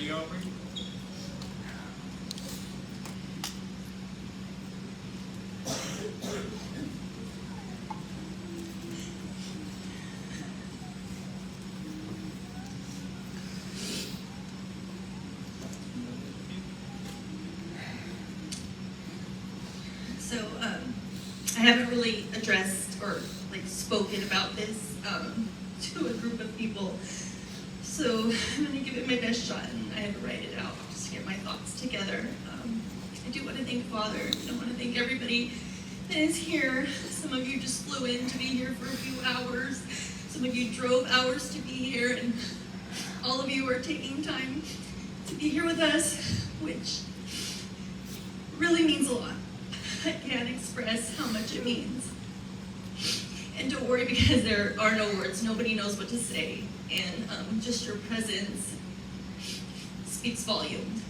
tithing offering. So I haven't really addressed or spoken about this to a group of people. So I'm going to give it my best shot, and I had to write it out just to get my thoughts together. I do want to thank Father. I want to thank everybody that is here. Some of you just flew in to be here for a few hours. Some of you drove hours to be here, and all of you are taking time to be here with us, which really means a lot. I can't express how much it means. And don't worry, because there are no words. Nobody knows what to say. And just your presence speaks volumes.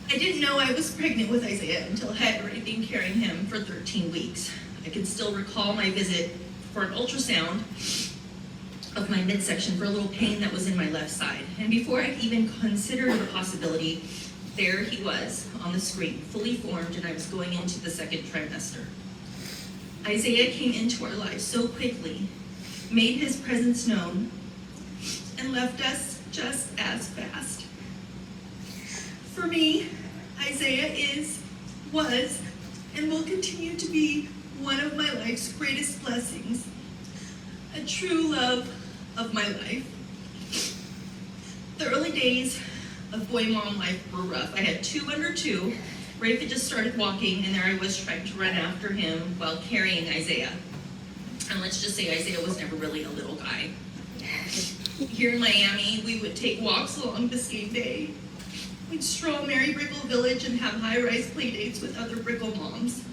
I didn't know I was pregnant with Isaiah until I had already been carrying him for 13 weeks. I can still recall my visit for an ultrasound of my midsection for a little pain that was in my left side. And before I even considered the possibility, there he was on the screen, fully formed, and I was going into the second trimester. Isaiah came into our lives so quickly, made his presence known, and left us just as fast. For me, Isaiah was, and will continue to be one of my life's greatest blessings, a true love of my life. The early days of boy-mom life were rough. I had 2 under 2. Rafe had just started walking, and there I was trying to run after him while carrying Isaiah. And let's just say Isaiah was never really a little guy. Here in Miami, we would take walks along Biscayne Bay. We'd stroll Mary Brickell Village and have high-rise play dates with other Brickell moms.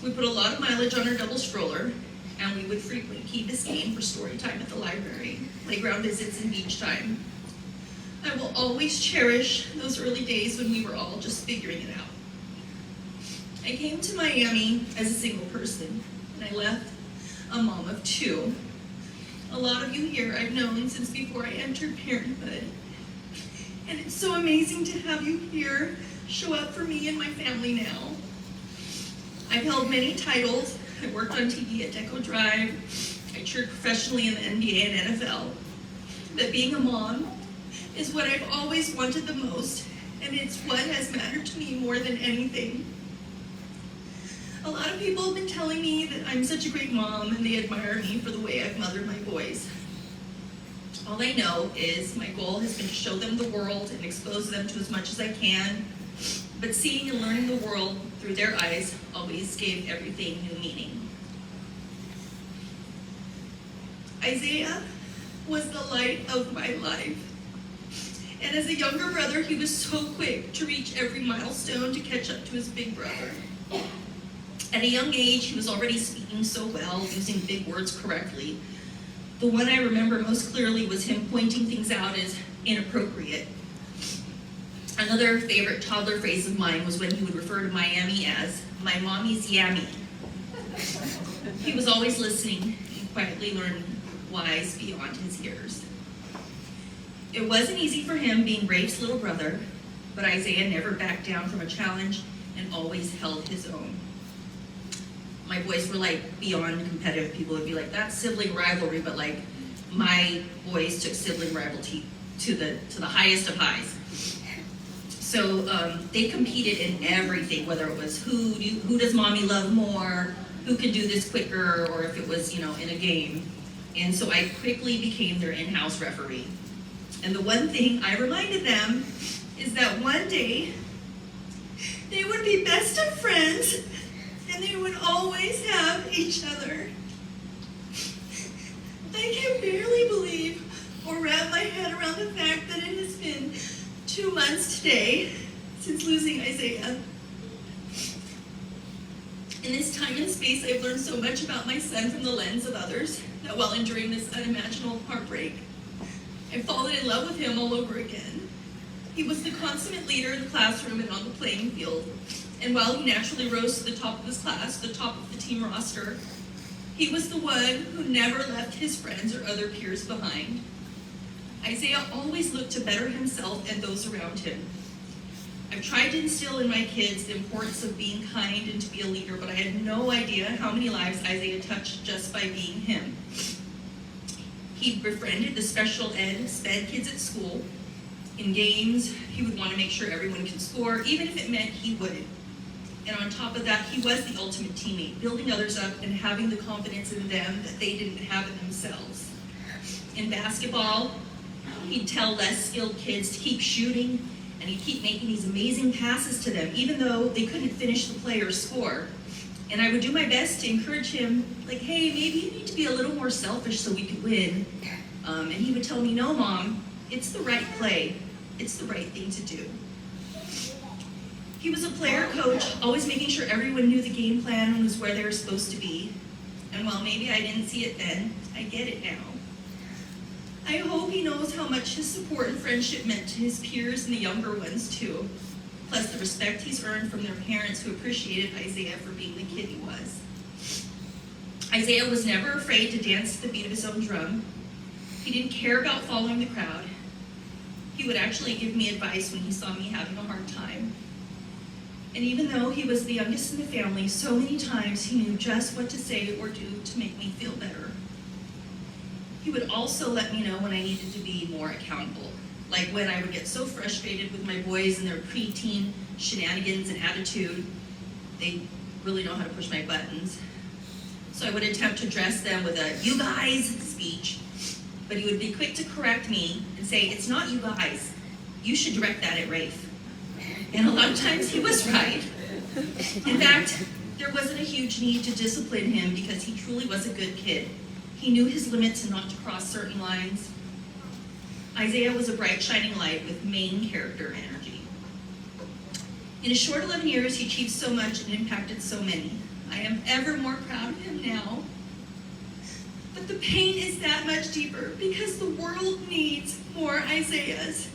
We put a lot of mileage on our double stroller, and we would frequent Key Biscayne for story time at the library, playground visits, and beach time. I will always cherish those early days when we were all just figuring it out. I came to Miami as a single person, and I left a mom of 2. A lot of you here I've known since before I entered parenthood. And it's so amazing to have you here show up for me and my family now. I've held many titles. I worked on TV at Deco Drive. I cheered professionally in the NBA and NFL. But being a mom is what I've always wanted the most, and it's what has mattered to me more than anything. A lot of people have been telling me that I'm such a great mom, and they admire me for the way I've mothered my boys. All they know is my goal has been to show them the world and expose them to as much as I can, but seeing and learning the world through their eyes always gave everything new meaning. Isaiah was the light of my life. And as a younger brother, he was so quick to reach every milestone to catch up to his big brother. At a young age, he was already speaking so well, using big words correctly. The one I remember most clearly was him pointing things out as inappropriate. Another favorite toddler phrase of mine was when he would refer to Miami as, "My mommy's yammy." He was always listening and quietly learned wise beyond his years. It wasn't easy for him being Rafe's little brother, but Isaiah never backed down from a challenge and always held his own. My boys were beyond competitive. People would be like, that's sibling rivalry, but my boys took sibling rivalry to the highest of highs. So they competed in everything, whether it was who does mommy love more, who can do this quicker, or if it was, in a game. And so I quickly became their in-house referee. And the one thing I reminded them is that one day they would be best of friends and they would always have each other. I can barely believe or wrap my head around the fact that it has been 2 months today since losing Isaiah. In this time and space, I've learned so much about my son from the lens of others that while enduring this unimaginable heartbreak, I've fallen in love with him all over again. He was the consummate leader in the classroom and on the playing field. And while he naturally rose to the top of his class, the top of the team roster, he was the one who never left his friends or other peers behind. Isaiah always looked to better himself and those around him. I've tried to instill in my kids the importance of being kind and to be a leader, but I had no idea how many lives Isaiah touched just by being him. He befriended the special ed SPED kids at school. In games, he would want to make sure everyone could score, even if it meant he wouldn't. And on top of that, he was the ultimate teammate, building others up and having the confidence in them that they didn't have in themselves. In basketball, he'd tell less skilled kids to keep shooting, and he'd keep making these amazing passes to them, even though they couldn't finish the play or score. And I would do my best to encourage him, like, hey, maybe you need to be a little more selfish so we could win. And he would tell me, no, Mom, it's the right play. It's the right thing to do. He was a player coach, always making sure everyone knew the game plan and was where they were supposed to be. And while maybe I didn't see it then, I get it now. I hope he knows how much his support and friendship meant to his peers and the younger ones too. Plus the respect he's earned from their parents who appreciated Isaiah for being the kid he was. Isaiah was never afraid to dance to the beat of his own drum. He didn't care about following the crowd. He would actually give me advice when he saw me having a hard time. And even though he was the youngest in the family, so many times he knew just what to say or do to make me feel better. He would also let me know when I needed to be more accountable, like when I would get so frustrated with my boys and their preteen shenanigans and attitude. They really know how to push my buttons. So I would attempt to address them with a "you guys" speech, but he would be quick to correct me and say, "It's not you guys. You should direct that at Rafe." And a lot of times he was right. In fact, there wasn't a huge need to discipline him because he truly was a good kid. He knew his limits and not to cross certain lines. Isaiah was a bright, shining light with main character energy. In a short 11 years, he achieved so much and impacted so many. I am ever more proud of him now. But the pain is that much deeper because the world needs more Isaiahs.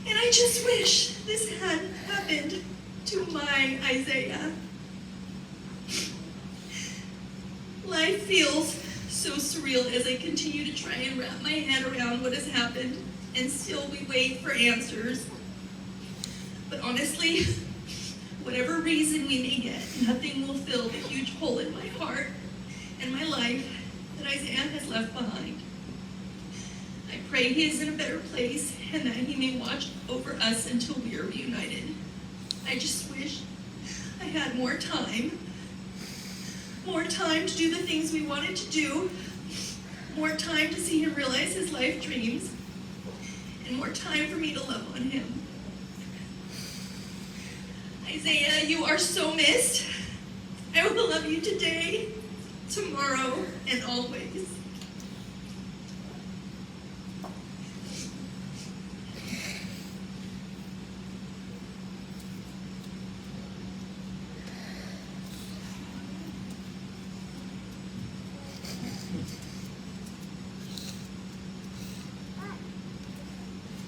And I just wish this hadn't happened to my Isaiah. Life feels so surreal as I continue to try and wrap my head around what has happened, and still we wait for answers. But honestly, whatever reason we may get, nothing will fill the huge hole in my heart and my life that Isaiah has left behind. I pray he is in a better place and that he may watch over us until we are reunited. I just wish I had more time to do the things we wanted to do, more time to see him realize his life dreams, and more time for me to love on him. Isaiah, you are so missed. I will love you today, tomorrow, and always.